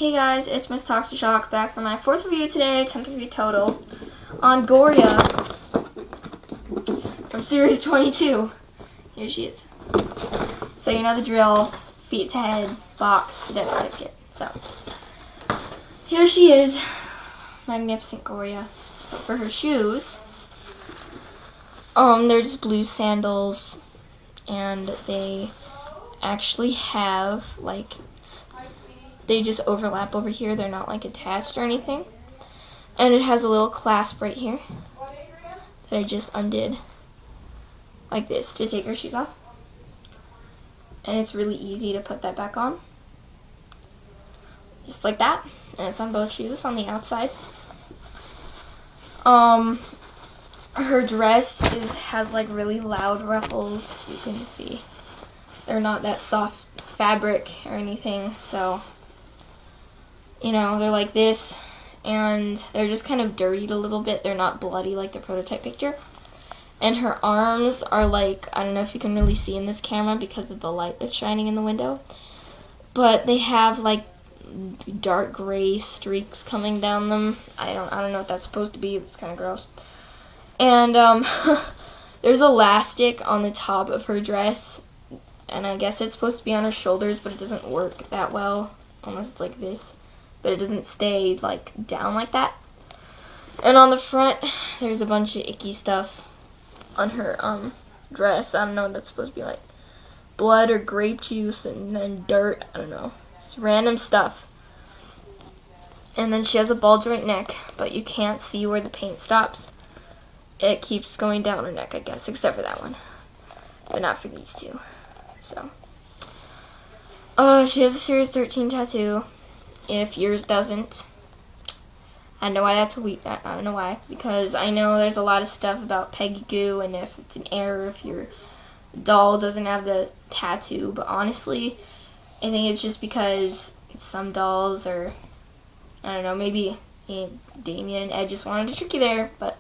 Hey guys, it's Mstoxishock back for my 4th review today, 10th review total, on Goria from Series 22. Here she is. So you know the drill, feet to head, box, dead certificate. So, here she is, magnificent Goria. So for her shoes, they're just blue sandals, and they actually have, like, they just overlap over here. They're not like attached or anything. And it has a little clasp right here that I just undid like this to take her shoes off. And it's really easy to put that back on. Just like that. And it's on both shoes on the outside. Her dress has like really loud ruffles. You can see. They're not that soft fabric or anything, so you know, they're like this, and they're just kind of dirtied a little bit. They're not bloody like the prototype picture. And her arms are like, I don't know if you can really see in this camera because of the light that's shining in the window, but they have like dark gray streaks coming down them. I don't know what that's supposed to be. It's kind of gross. And there's elastic on the top of her dress, and I guess it's supposed to be on her shoulders, but it doesn't work that well unless it's like this. But it doesn't stay like down like that. And on the front, there's a bunch of icky stuff on her dress. I don't know what that's supposed to be, like blood or grape juice and then dirt. I don't know. It's random stuff. And then she has a ball joint neck, but you can't see where the paint stops. It keeps going down her neck, I guess, except for that one. But not for these two. So, she has a Series 13 tattoo. If yours doesn't, I know why that's weak. I don't know why, because I know there's a lot of stuff about Peggy Goo and if it's an error if your doll doesn't have the tattoo. But honestly, I think it's just because some dolls, or I don't know, maybe Damien and Ed just wanted to trick you there. But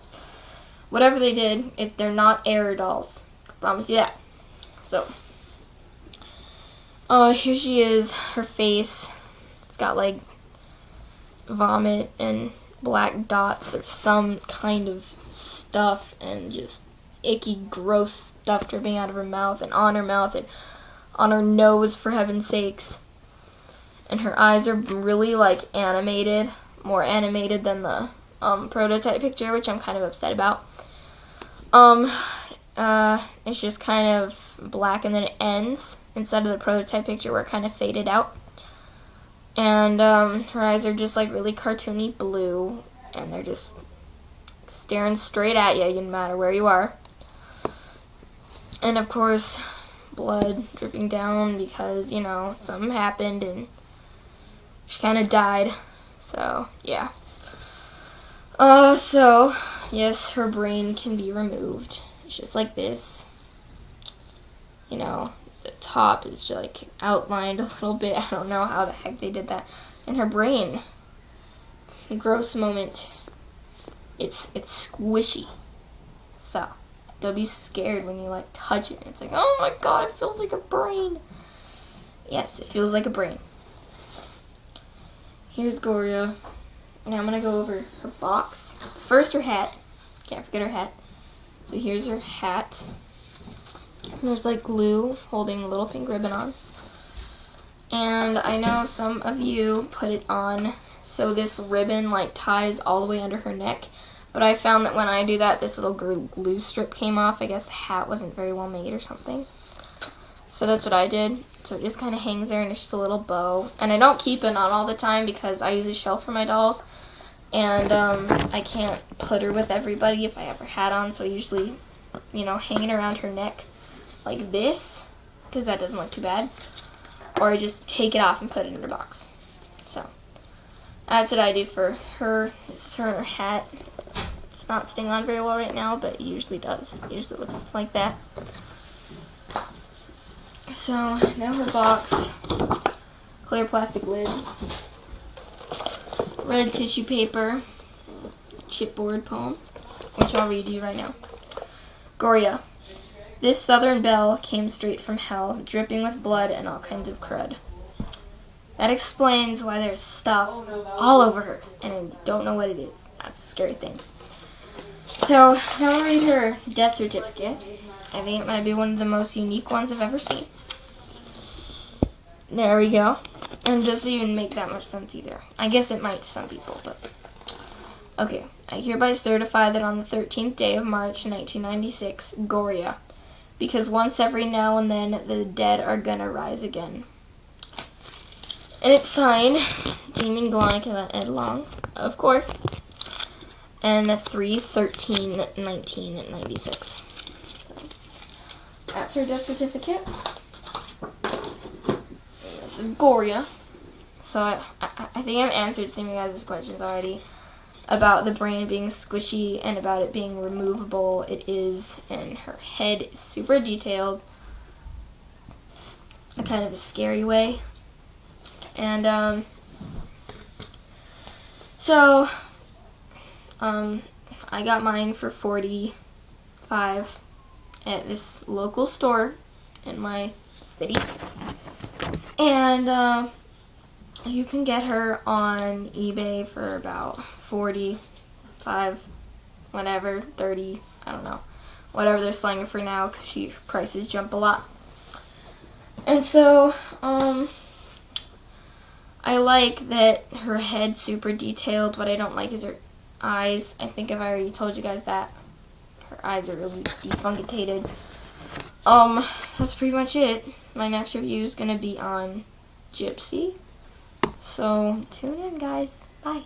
whatever they did, they're not error dolls. I promise you that. So, here she is. Her face. It's got like vomit and black dots or some kind of stuff and just icky, gross stuff dripping out of her mouth and on her nose, for heaven's sakes. And her eyes are really like animated, more animated than the prototype picture, which I'm kind of upset about. It's just kind of black and then it ends instead of the prototype picture where it kind of faded out. And her eyes are just like really cartoony blue, and they're just staring straight at you, no matter where you are. And of course, blood dripping down because, you know, something happened and she kind of died. So, yeah. So, yes, her brain can be removed. It's just like this. You know, the top is just like outlined a little bit. I don't know how the heck they did that. And her brain, gross moment, it's squishy. So don't be scared when you like touch it. It's like, oh my god, it feels like a brain. Yes, it feels like a brain. So, here's Goria. Now I'm gonna go over her box. First, her hat. Can't forget her hat. So here's her hat. And there's like glue holding a little pink ribbon on. And I know some of you put it on so this ribbon like ties all the way under her neck. But I found that when I do that, this little glue strip came off. I guess the hat wasn't very well made or something. So that's what I did. So it just kind of hangs there and it's just a little bow. And I don't keep it on all the time because I use a shelf for my dolls. And I can't put her with everybody if I have her hat on. So I usually, you know, hang it around her neck like this, because that doesn't look too bad, or I just take it off and put it in her box. So that's what I do for her. This is her hat. It's not staying on very well right now, but it usually does. It usually looks like that. So now her box, clear plastic lid, red tissue paper, chipboard poem, which I'll read you right now. Goria. This southern belle came straight from hell, dripping with blood and all kinds of crud. That explains why there's stuff all over her, and I don't know what it is. That's a scary thing. So, now I'll read her death certificate. I think it might be one of the most unique ones I've ever seen. There we go. And it doesn't even make that much sense either. I guess it might to some people, but... Okay. I hereby certify that on the 13th day of March, 1996, Goria. Because once every now and then, the dead are gonna rise again. And it's signed, Demon Glonica Long, of course. And 3/13/1996. That's her death certificate. This is Goria. So I think I've answered some of you guys' questions already about the brain being squishy and about it being removable. It is, and her head is super detailed, in kind of a scary way. And I got mine for $45 at this local store in my city. And you can get her on eBay for about $45, whatever, $30, I don't know, whatever they're selling for now, because prices jump a lot. And so, I like that her head's super detailed. What I don't like is her eyes. I think I've already told you guys that. Her eyes are really defunctated. That's pretty much it. My next review is going to be on Gypsy. So, tune in, guys. Bye.